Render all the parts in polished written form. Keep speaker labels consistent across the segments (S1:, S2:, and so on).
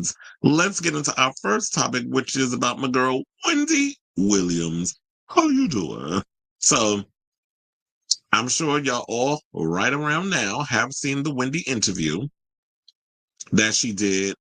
S1: Anyways, let's get into our first topic, which is about my girl, Wendy Williams. How you doing? So, I'm sure y'all all right around now have seen the Wendy interview that she did.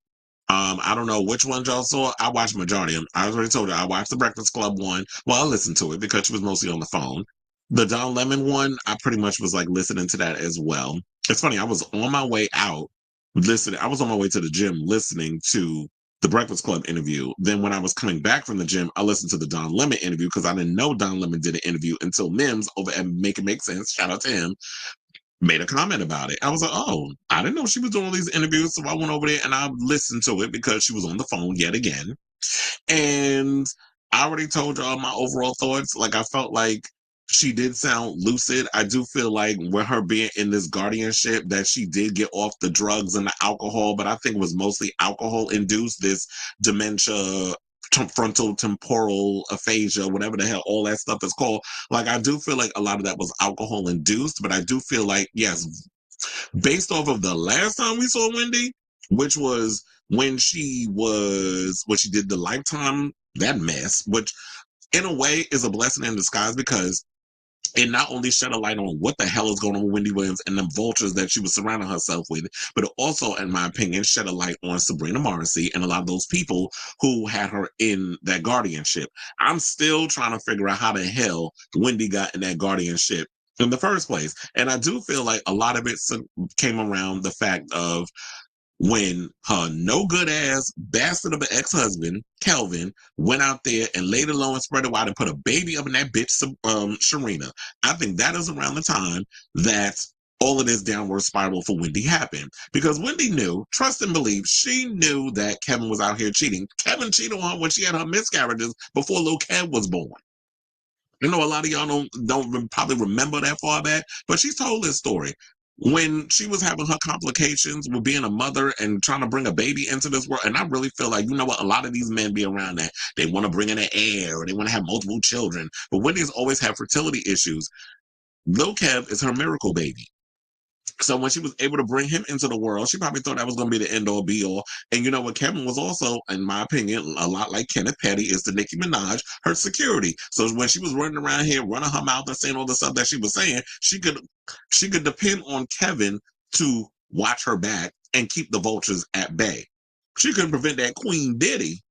S1: I don't know which ones y'all saw. I watched majority of them. I already told you I watched the Breakfast Club one. Well, I listened to it because she was mostly on the phone. The Don Lemon one, I pretty much was like listening to that as well. It's funny, I was on my way out listening. I was on my way to the gym listening to the Breakfast Club interview. Then when I was coming back from the gym, I listened to the Don Lemon interview because I didn't know Don Lemon did an interview until Mims over at Make It Make Sense. Shout out to him, made a comment about it. I was like, oh, I didn't know she was doing all these interviews. So I went over there and I listened to it because she was on the phone yet again. And I already told y'all my overall thoughts. Like, I felt like she did sound lucid. I do feel like with her being in this guardianship that she did get off the drugs and the alcohol, but I think it was mostly alcohol induced, this dementia, frontal temporal aphasia, whatever the hell all that stuff is called. Like, I do feel like a lot of that was alcohol induced, but I do feel like, yes, based off of the last time we saw Wendy, which was when she did the Lifetime, that mess, which in a way is a blessing in disguise because it not only shed a light on what the hell is going on with Wendy Williams and the vultures that she was surrounding herself with, but it also, in my opinion, shed a light on Sabrina Morrissey and a lot of those people who had her in that guardianship. I'm still trying to figure out how the hell Wendy got in that guardianship in the first place. And I do feel like a lot of it came around the fact of when her no good ass bastard of an ex-husband, Kelvin, went out there and laid it low and spread it wide and put a baby up in that bitch, Sharina. I think that is around the time that all of this downward spiral for Wendy happened. Because Wendy knew, trust and believe, she knew that Kevin was out here cheating. Kevin cheated on her when she had her miscarriages before little Kev was born. I know a lot of y'all don't probably remember that far back, but she told this story when she was having her complications with being a mother and trying to bring a baby into this world. And I really feel like, you know what, a lot of these men be around that. They want to bring in an heir or they want to have multiple children. But Wendy's always had fertility issues. Lil Kev is her miracle baby. So when she was able to bring him into the world, she probably thought that was going to be the end all be all. And you know what? Kevin was also, in my opinion, a lot like Kenneth Petty is to Nicki Minaj, her security. So when she was running around here, running her mouth and saying all the stuff that she was saying, she could depend on Kevin to watch her back and keep the vultures at bay. She couldn't prevent that Queen Diddy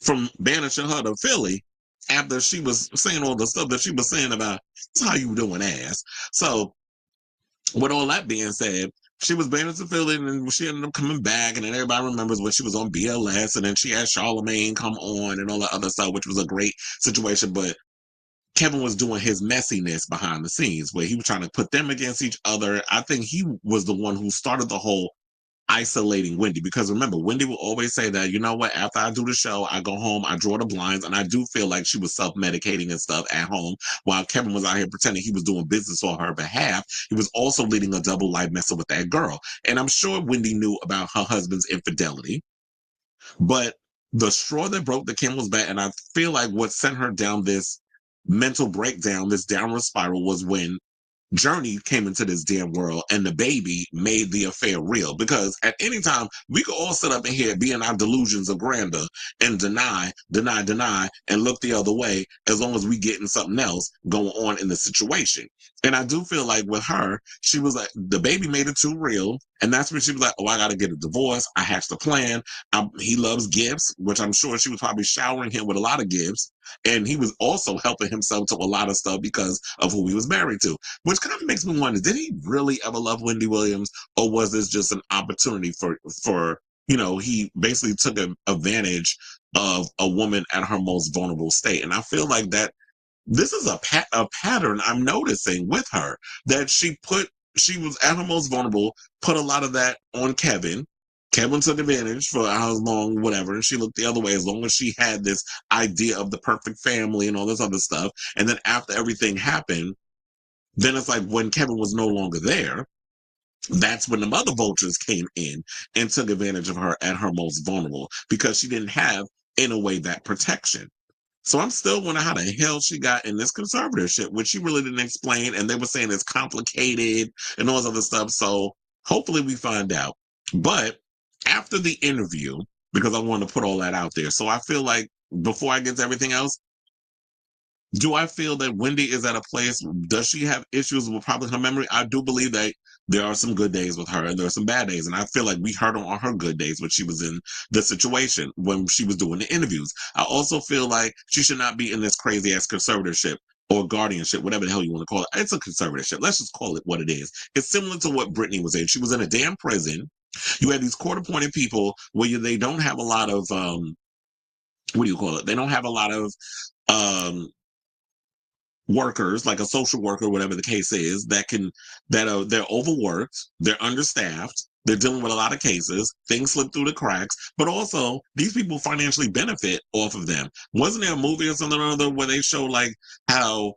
S1: from banishing her to Philly after she was saying all the stuff that she was saying about how you doing ass. So with all that being said, she was banned to Philly and she ended up coming back. And then everybody remembers when she was on BLS and then she had Charlemagne come on and all that other stuff, which was a great situation. But Kevin was doing his messiness behind the scenes where he was trying to put them against each other. I think he was the one who started the whole isolating Wendy, because remember, Wendy will always say that, you know what, after I do the show, I go home, I draw the blinds, and I do feel like she was self-medicating and stuff at home while Kevin was out here pretending he was doing business on her behalf. He was also leading a double life messing with that girl. And I'm sure Wendy knew about her husband's infidelity, but the straw that broke the camel's back, and I feel like what sent her down this mental breakdown, this downward spiral, was when Journey came into this damn world and the baby made the affair real. Because at any time, we could all sit up in here, be in our delusions of grandeur and deny, and look the other way as long as we getting something else going on in the situation. And I do feel like with her, she was like, the baby made it too real. And that's when she was like, oh, I got to get a divorce. I hatched a plan. He loves gifts, which I'm sure she was probably showering him with a lot of gifts. And he was also helping himself to a lot of stuff because of who he was married to, which kind of makes me wonder, did he really ever love Wendy Williams? Or was this just an opportunity for he basically took advantage of a woman at her most vulnerable state? And I feel like that this is a pattern I'm noticing with her, that she was at her most vulnerable, put a lot of that on Kevin. Kevin took advantage for how long, whatever, and she looked the other way as long as she had this idea of the perfect family and all this other stuff. And then after everything happened, then it's like when Kevin was no longer there, that's when the mother vultures came in and took advantage of her at her most vulnerable because she didn't have, in a way, that protection. So I'm still wondering how the hell she got in this conservatorship, which she really didn't explain. And they were saying it's complicated and all this other stuff. So hopefully we find out. But after the interview, because I want to put all that out there. So I feel like before I get to everything else, do I feel that Wendy is at a place? Does she have issues with probably her memory? I do believe that there are some good days with her and there are some bad days. And I feel like we heard her on her good days when she was in the situation, when she was doing the interviews. I also feel like she should not be in this crazy ass conservatorship or guardianship, whatever the hell you want to call it. It's a conservatorship. Let's just call it what it is. It's similar to what Brittany was in. She was in a damn prison. You had these court appointed people where they don't have a lot of, what do you call it? They don't have a lot of, workers, like a social worker, whatever the case is, they're overworked, they're understaffed, they're dealing with a lot of cases, things slip through the cracks, but also these people financially benefit off of them. Wasn't there a movie or something or other where they show like how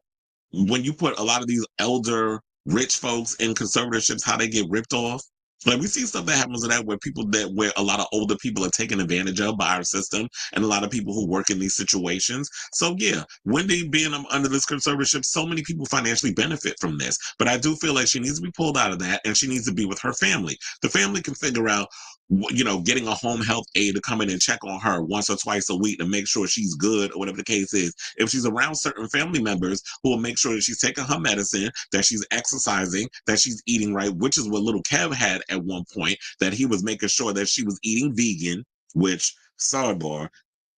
S1: when you put a lot of these elder rich folks in conservatorships, how they get ripped off? Like we see stuff that happens to that where a lot of older people are taken advantage of by our system, and a lot of people who work in these situations. So yeah, Wendy being under this conservatorship, so many people financially benefit from this. But I do feel like she needs to be pulled out of that, and she needs to be with her family. The family can figure out, getting a home health aide to come in and check on her once or twice a week to make sure she's good or whatever the case is. If she's around certain family members who will make sure that she's taking her medicine, that she's exercising, that she's eating right, which is what little Kev had at one point, that he was making sure that she was eating vegan, which, sidebar,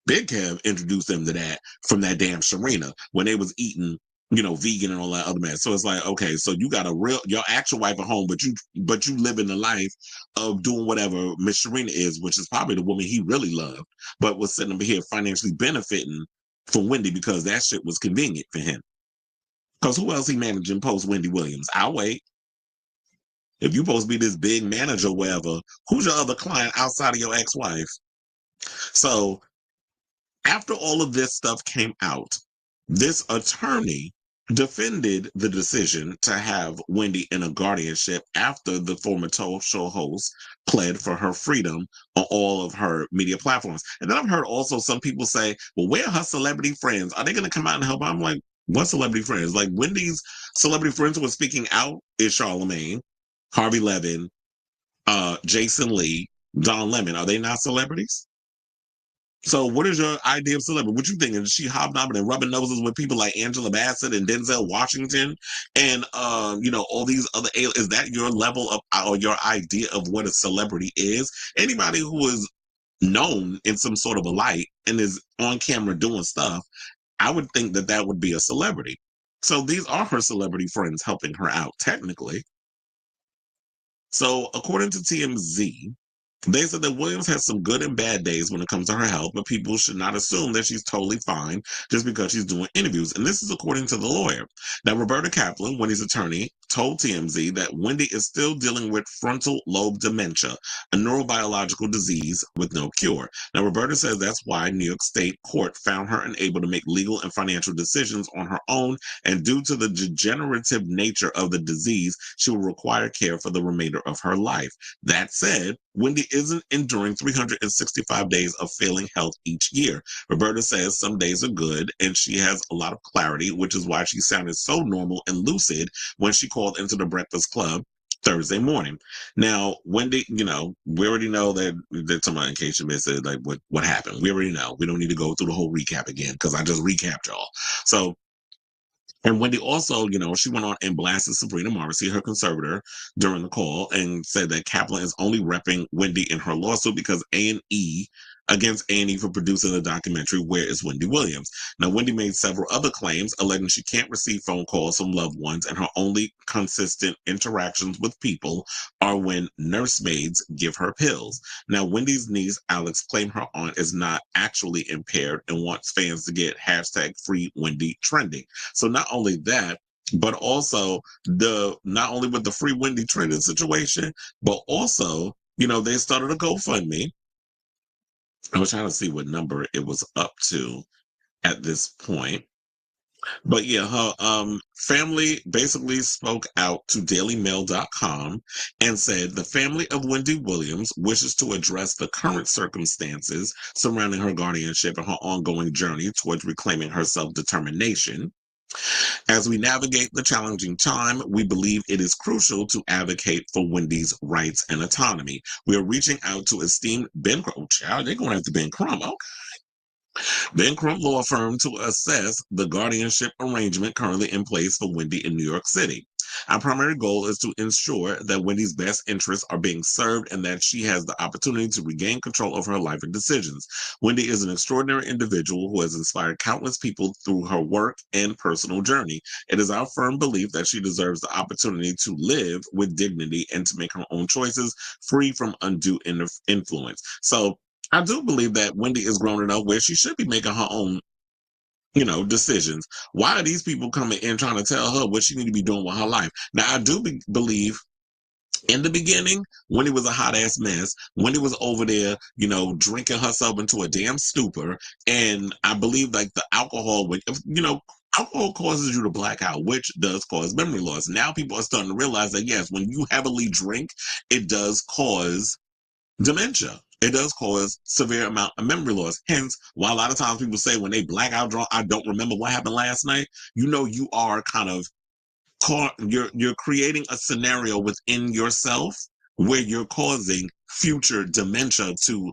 S1: Big Kev introduced them to that from that damn Serena when they was eating, vegan and all that other man. So it's like, okay, so you got your actual wife at home, but you live in the life of doing whatever Miss Serena is, which is probably the woman he really loved, but was sitting over here financially benefiting from Wendy because that shit was convenient for him. Because who else he managing post Wendy Williams? I'll wait. If you supposed to be this big manager, whatever, who's your other client outside of your ex-wife? So after all of this stuff came out, this attorney defended the decision to have Wendy in a guardianship after the former talk show host pled for her freedom on all of her media platforms. And then I've heard also some people say, well, where are her celebrity friends? Are they going to come out and help? I'm like, what celebrity friends? Like Wendy's celebrity friends who are speaking out is Charlemagne, Harvey Levin, Jason Lee, Don Lemon. Are they not celebrities? So what is your idea of celebrity? What you thinking? Is she hobnobbing and rubbing noses with people like Angela Bassett and Denzel Washington and all these other is that your level of or your idea of what a celebrity is? Anybody who is known in some sort of a light and is on camera doing stuff, I would think that that would be a celebrity. So these are her celebrity friends helping her out technically. So according to TMZ, they said that Williams has some good and bad days when it comes to her health, but people should not assume that she's totally fine just because she's doing interviews. And this is according to the lawyer. Now, Roberta Kaplan, Wendy's attorney, told TMZ that Wendy is still dealing with frontal lobe dementia, a neurobiological disease with no cure. Now, Roberta says that's why New York State Court found her unable to make legal and financial decisions on her own, and due to the degenerative nature of the disease, she will require care for the remainder of her life. That said, Wendy isn't enduring 365 days of failing health each year. Roberta says some days are good and she has a lot of clarity, which is why she sounded so normal and lucid when she called into the Breakfast Club Thursday morning. Now, Wendy, we already know that somebody, in case you missed it, like what happened. We already know. We don't need to go through the whole recap again because I just recapped y'all. So, and Wendy also, she went on and blasted Sabrina Morrissey, her conservator, during the call, and said that Kaplan is only repping Wendy in her lawsuit because A&E against A&E for producing the documentary Where is Wendy Williams? Now, Wendy made several other claims alleging she can't receive phone calls from loved ones, and her only consistent interactions with people are when nursemaids give her pills. Now, Wendy's niece, Alex, claimed her aunt is not actually impaired and wants fans to get hashtag free Wendy trending. So not only that, but also not only with the free Wendy trending situation, but also, they started a GoFundMe. I was trying to see what number it was up to at this point. But yeah, her family basically spoke out to dailymail.com and said the family of Wendy Williams wishes to address the current circumstances surrounding her guardianship and her ongoing journey towards reclaiming her self-determination. As we navigate the challenging time, we believe it is crucial to advocate for Wendy's rights and autonomy. We are reaching out to esteemed Ben Crump. Oh, child, they're going after Ben Crump. Ben Crump Law Firm to assess the guardianship arrangement currently in place for Wendy in New York City. Our primary goal is to ensure that Wendy's best interests are being served and that she has the opportunity to regain control of her life and decisions. Wendy is an extraordinary individual who has inspired countless people through her work and personal journey. It is our firm belief that she deserves the opportunity to live with dignity and to make her own choices free from undue influence. So, I do believe that Wendy is grown enough where she should be making her own, decisions. Why are these people coming in trying to tell her what she need to be doing with her life? Now, I do believe in the beginning, Wendy was a hot ass mess. Wendy was over there, drinking herself into a damn stupor. And I believe like the alcohol, alcohol causes you to black out, which does cause memory loss. Now people are starting to realize that yes, when you heavily drink, it does cause dementia. It does cause severe amount of memory loss. Hence, why a lot of times people say when they black out drunk, I don't remember what happened last night. You are kind of caught. You're creating a scenario within yourself where you're causing future dementia to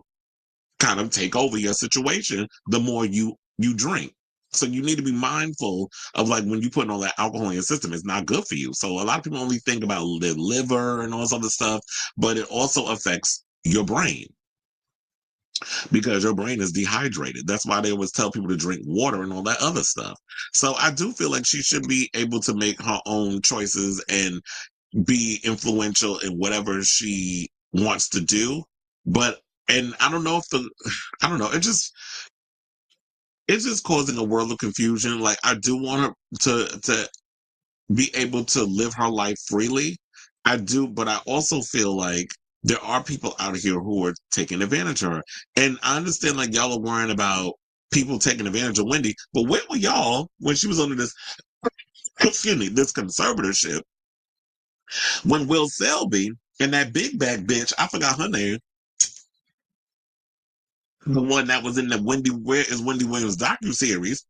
S1: kind of take over your situation. The more you drink. So you need to be mindful of like when you put all that alcohol in your system, it's not good for you. So a lot of people only think about the liver and all this other stuff, but it also affects your brain because your brain is dehydrated. That's why they always tell people to drink water and all that other stuff. So I do feel like she should be able to make her own choices and be influential in whatever she wants to do. But and I don't know if I don't know, it's just causing a world of confusion. Like I do want her to be able to live her life freely. I do, but I also feel like there are people out here who are taking advantage of her. And I understand like y'all are worrying about people taking advantage of Wendy, but where were y'all when she was under this excuse me, this conservatorship when Will Selby and that big bag bitch, I forgot her name, the one that was in the Where is Wendy Williams docu-series.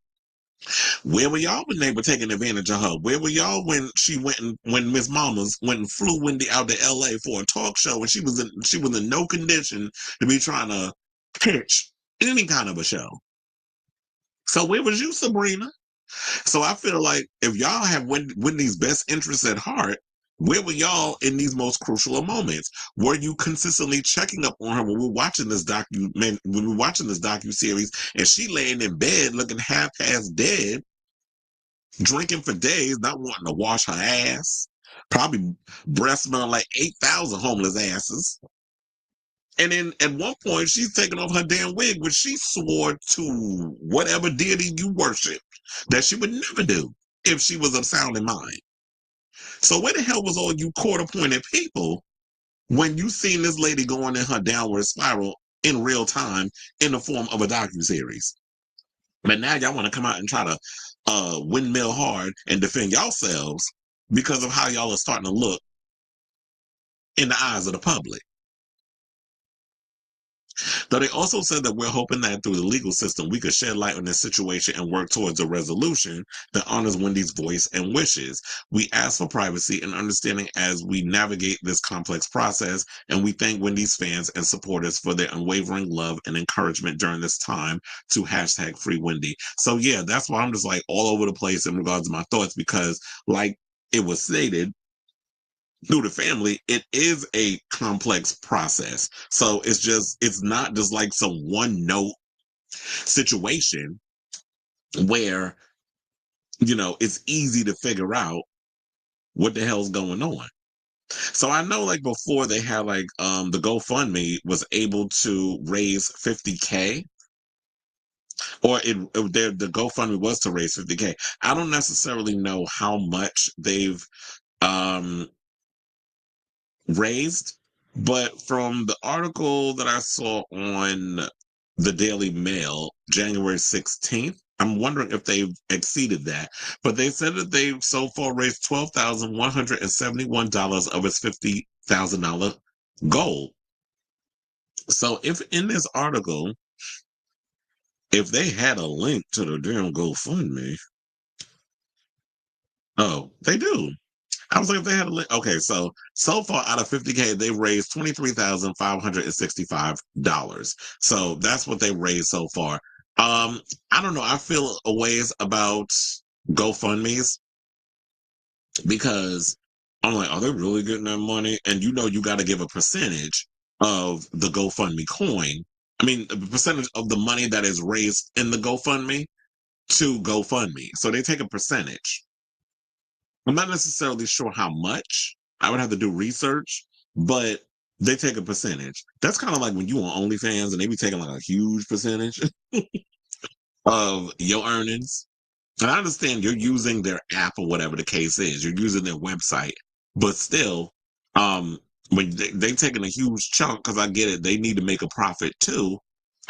S1: Where were y'all when they were taking advantage of her? Where were y'all when when Miss Mamas went and flew Wendy out to LA for a talk show and she was in no condition to be trying to pitch any kind of a show? So where was you, Sabrina? So I feel like if y'all have Wendy's best interests at heart, where were y'all in these most crucial of moments? Were you consistently checking up on her when we're watching this docu series and she laying in bed looking half past dead, drinking for days, not wanting to wash her ass, probably breath smelling like 8,000 homeless asses. And then at one point, she's taking off her damn wig, which she swore to whatever deity you worship that she would never do if she was of sound in mind. So where the hell was all you court-appointed people when you seen this lady going in her downward spiral in real time in the form of a docuseries? But now y'all want to come out and try to windmill hard and defend yourselves because of how y'all are starting to look in the eyes of the public. Though they also said that we're hoping that through the legal system, we could shed light on this situation and work towards a resolution that honors Wendy's voice and wishes. We ask for privacy and understanding as we navigate this complex process, and we thank Wendy's fans and supporters for their unwavering love and encouragement during this time to hashtag free Wendy. So yeah, that's why I'm just like all over the place in regards to my thoughts because like it was stated, through the family, it is a complex process. So it's not just like some one note situation where, it's easy to figure out what the hell's going on. So I know like before they had like the GoFundMe was able to raise 50K or the GoFundMe was to raise 50K. I don't necessarily know how much they've um raised. But from the article that I saw on the Daily Mail, January 16th, I'm wondering if they've exceeded that. But they said that they've so far raised $12,171 of its $50,000 goal. So if in this article, if they had a link to the damn GoFundMe, Oh, they do. I was like, if they had a okay, so far out of 50K, they raised $23,565. So that's what they raised so far. I don't know. I feel a ways about GoFundMe's because I'm like, are they really getting that money? And you got to give a percentage of the GoFundMe coin. I mean, the percentage of the money that is raised in the GoFundMe to GoFundMe. So they take a percentage. I'm not necessarily sure how much. I would have to do research, but they take a percentage. That's kind of like when you on OnlyFans and they be taking like a huge percentage of your earnings. And I understand you're using their app or whatever the case is. You're using their website, but still, um, when they taking a huge chunk, because I get it, they need to make a profit too.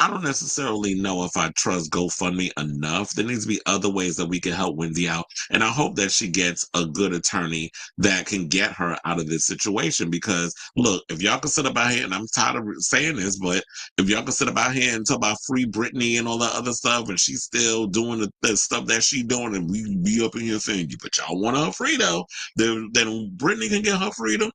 S1: I don't necessarily know if I trust GoFundMe enough. There needs to be other ways that we can help Wendy out. And I hope that she gets a good attorney that can get her out of this situation. Because look, if y'all can sit up out here, and I'm tired of saying this, but if y'all can sit up out here and talk about free Britney and all that other stuff, and she's still doing the stuff that she doing, and we be up in here saying, but y'all want her free though, then Britney can get her freedom,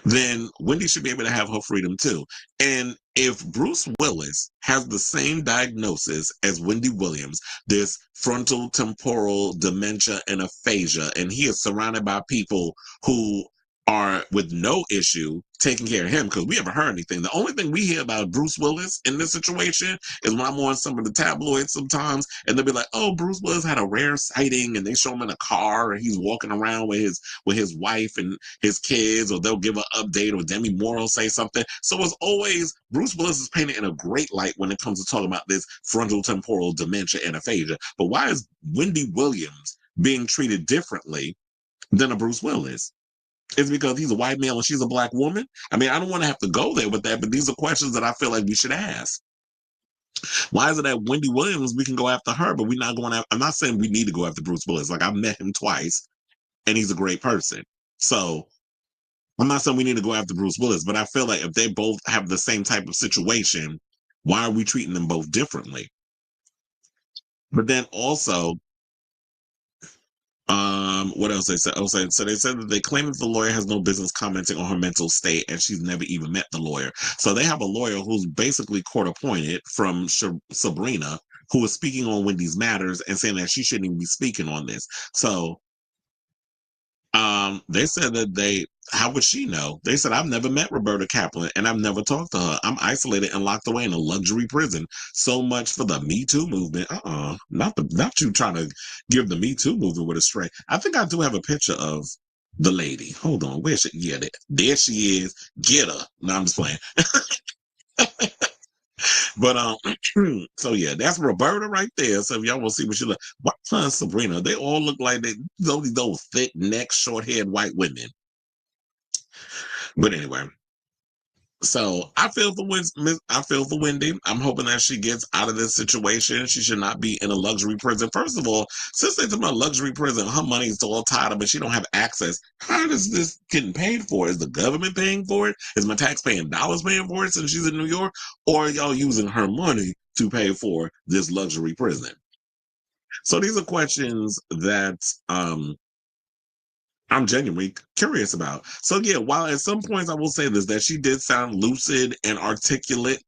S1: then Wendy should be able to have her freedom too. And if Bruce Willis has the same diagnosis as Wendy Williams, this frontal temporal dementia and aphasia, and he is surrounded by people who are with no issue taking care of him, because we haven't heard anything. The only thing we hear about Bruce Willis in this situation is when I'm on some of the tabloids sometimes, and they'll be like, "Oh, Bruce Willis had a rare sighting," and they show him in a car, and he's walking around with his wife and his kids, or they'll give an update, or Demi Moore will say something. So it's always Bruce Willis is painted in a great light when it comes to talking about this frontal temporal dementia and aphasia. But why is Wendy Williams being treated differently than a Bruce Willis? It's because he's a white male and she's a black woman. I mean, I don't want to have to go there with that, but these are questions that I feel like we should ask. Why is it that Wendy Williams, we can go after her, but we're not going after? I'm not saying we need to go after Bruce Willis. Like, I've met him twice and he's a great person. So I'm not saying we need to go after Bruce Willis, but I feel like if they both have the same type of situation, why are we treating them both differently? But then also, what else they said? Oh, so they said that they claim that the lawyer has no business commenting on her mental state, and she's never even met the lawyer. So they have a lawyer who's basically court appointed from Sabrina, who is speaking on Wendy's matters and saying that she shouldn't even be speaking on this. So they said that how would she know? They said, I've never met Roberta Kaplan and I've never talked to her. I'm isolated and locked away in a luxury prison. So much for the Me Too movement. Not you trying to give the Me Too movement with a stray. I think I do have a picture of the lady. Hold on, where's she? Yeah, there she is. Get her. No, I'm just playing. But so yeah, that's Roberta right there. So if y'all want to see what she look, why Sabrina? They all look like those thick neck, short haired white women. But anyway, so I feel for Wendy. I'm hoping that she gets out of this situation. She should not be in a luxury prison. First of all, since they're talking about luxury prison, her money is all tied up and she don't have access. How is this getting paid for? Is the government paying for it? Is my taxpaying dollars paying for it since she's in New York? Or are y'all using her money to pay for this luxury prison? So these are questions that I'm genuinely curious about. So yeah, while at some points I will say this, that she did sound lucid and articulate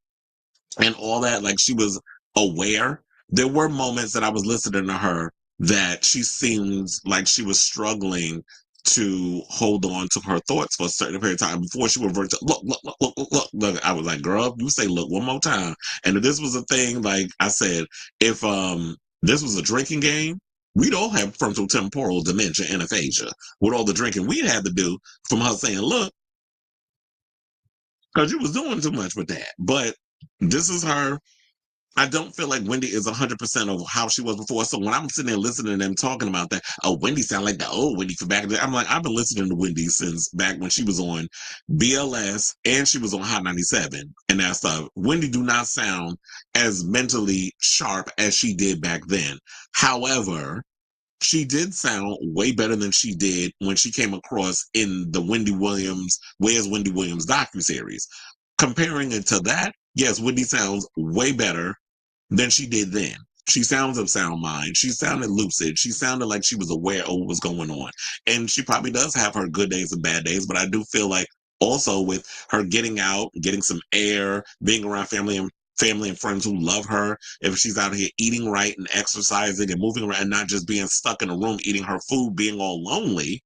S1: and all that, like she was aware. There were moments that I was listening to her that she seems like she was struggling to hold on to her thoughts for a certain period of time before she reverted to look. I was like, girl, you say look one more time. And if this was a thing, like I said, if this was a drinking game, we'd all have frontal temporal dementia and aphasia with all the drinking we'd had to do from her saying, look, because you was doing too much with that. But this is her. I don't feel like Wendy is 100% of how she was before. So when I'm sitting there listening to them talking about that, oh, Wendy sound like the old Wendy from back then. I'm like, I've been listening to Wendy since back when she was on BLS and she was on Hot 97 and that stuff. Wendy do not sound as mentally sharp as she did back then. However, she did sound way better than she did when she came across in the Wendy Williams, Where's Wendy Williams docuseries. Comparing it to that, yes, Wendy sounds way better than she did then. She sounds of sound mind. She sounded lucid. She sounded like she was aware of what was going on. And she probably does have her good days and bad days, but I do feel like also with her getting out, getting some air, being around family and friends who love her, if she's out here eating right and exercising and moving around, not just being stuck in a room eating her food, being all lonely,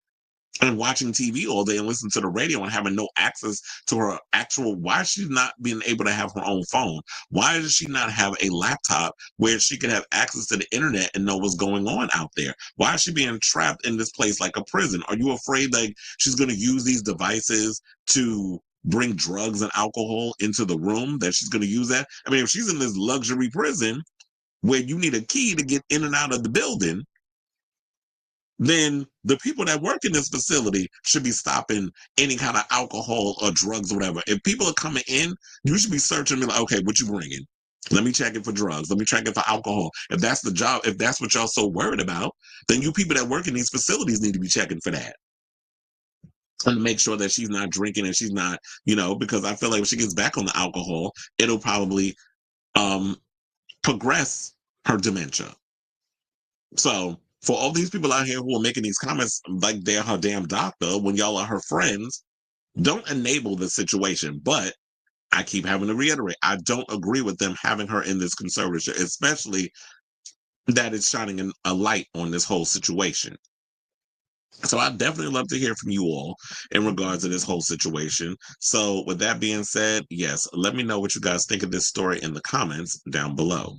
S1: and watching TV all day and listening to the radio and having no access to her actual, why is she not being able to have her own phone? Why does she not have a laptop where she can have access to the internet and know what's going on out there? Why is she being trapped in this place like a prison? Are you afraid like she's going to use these devices to bring drugs and alcohol into the room, that she's going to use that? I mean, if she's in this luxury prison where you need a key to get in and out of the building, then the people that work in this facility should be stopping any kind of alcohol or drugs or whatever. If people are coming in, you should be searching, be like, okay, what you bringing? Let me check it for drugs. Let me check it for alcohol. If that's the job, if that's what y'all so worried about, then you people that work in these facilities need to be checking for that and make sure that she's not drinking and she's not, because I feel like if she gets back on the alcohol, it'll probably um, progress her dementia. So for all these people out here who are making these comments like they're her damn doctor when y'all are her friends, don't enable the situation. But I keep having to reiterate, I don't agree with them having her in this conservatorship, especially that it's shining a light on this whole situation. So I definitely love to hear from you all in regards to this whole situation. So with that being said, yes, let me know what you guys think of this story in the comments down below.